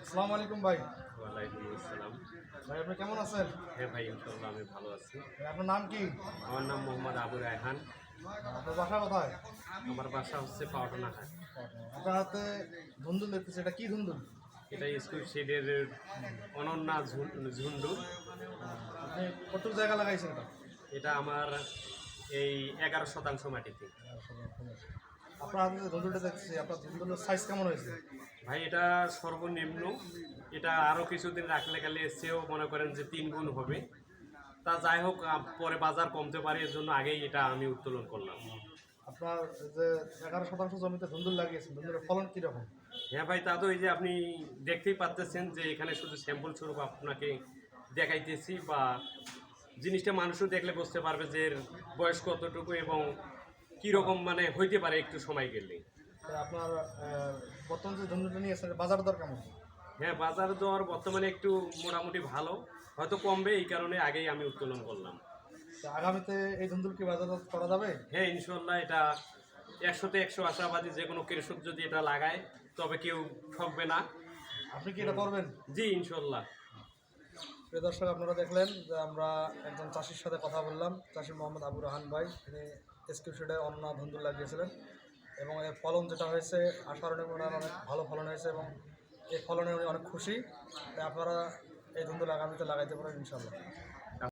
আসসালামু আলাইকুম ভাই। ওয়ালাইকুম আসসালাম। ভাই আপনি কেমন আছেন? হ্যাঁ ভাই, ইনশাআল্লাহ আমি ভালো আছি। ভাই, আপনার নাম কি? আমার নাম মোহাম্মদ আবু রায়হান। আপনার বাসা কোথায়? আমার বাসা হচ্ছে পাওটনা হাট। আপনার হাতে ধুন্দুল দেখতেছি, এটা কি ধুন্দুল? এটা স্কুল শেডের অনন্যা ঝুন্ডু। আপনি কত জায়গা লাগাইছেন এটা? এটা আমার এই 11% মাটিতে। আপনার হাতে যে ধুন্দুলটা দেখতেছি, আপনার ধুন্দুলের সাইজ কেমন হয়েছে? ভাই এটা সর্বনিম্ন, এটা আরও কিছুদিন রাখলে গেলে এর চেয়েও মনে করেন যে 3 গুণ হবে। তা যাই হোক, পরে বাজার কমতে পারে, এর জন্য আগেই এটা আমি উত্তোলন করলাম। আপনার যে 11% জমিতে ধুন্দুল লাগিয়েছেন, ধুন্দুলের ফলন কীরকম? হ্যাঁ ভাই, তা তো এই যে আপনি দেখতেই পাচ্ছেন যে এখানে শুধু স্যাম্পল স্বরূপ আপনাকে দেখাইতেছি, বা জিনিসটা মানুষও দেখলে বুঝতে পারবে যে এর বয়স কতটুকু এবং কীরকম মানে হইতে পারে একটু সময় গেলে। আপনার বর্তমান যে ধুন্দুলটা নিয়েছেন, বাজার দর কেমন? হ্যাঁ, বাজার দর বর্তমানে একটু মোটামুটি ভালো, হয়তো কমবে, এই কারণে আগেই আমি উত্তোলন করলাম। তো আগামীতে এই ধুন্দুল কি বাজারজাত করা যাবে? হ্যাঁ ইনশাল্লাহ, এটা 100তে 100 আশাবাদী, যে কোনো কৃষক যদি এটা লাগায় তবে কেউ ঠকবে না। আপনি কি এটা করবেন? জি ইনশাল্লাহ। প্রিয় দর্শক, আপনারা দেখলেন যে আমরা একজন চাষির সাথে কথা বললাম। চাষি মোহাম্মদ আবু রাহান ভাই, তিনি এসকিউ অন্য ধুন্দুল লাগিয়েছিলেন এবং এর ফলন যেটা হয়েছে আশার অনেক ভালো ফলন হয়েছে এবং এই ফলনে উনি অনেক খুশি। তাই আপনারা এই ধুন্দুল আগামীতে লাগাইতে পারেন ইনশাল্লাহ।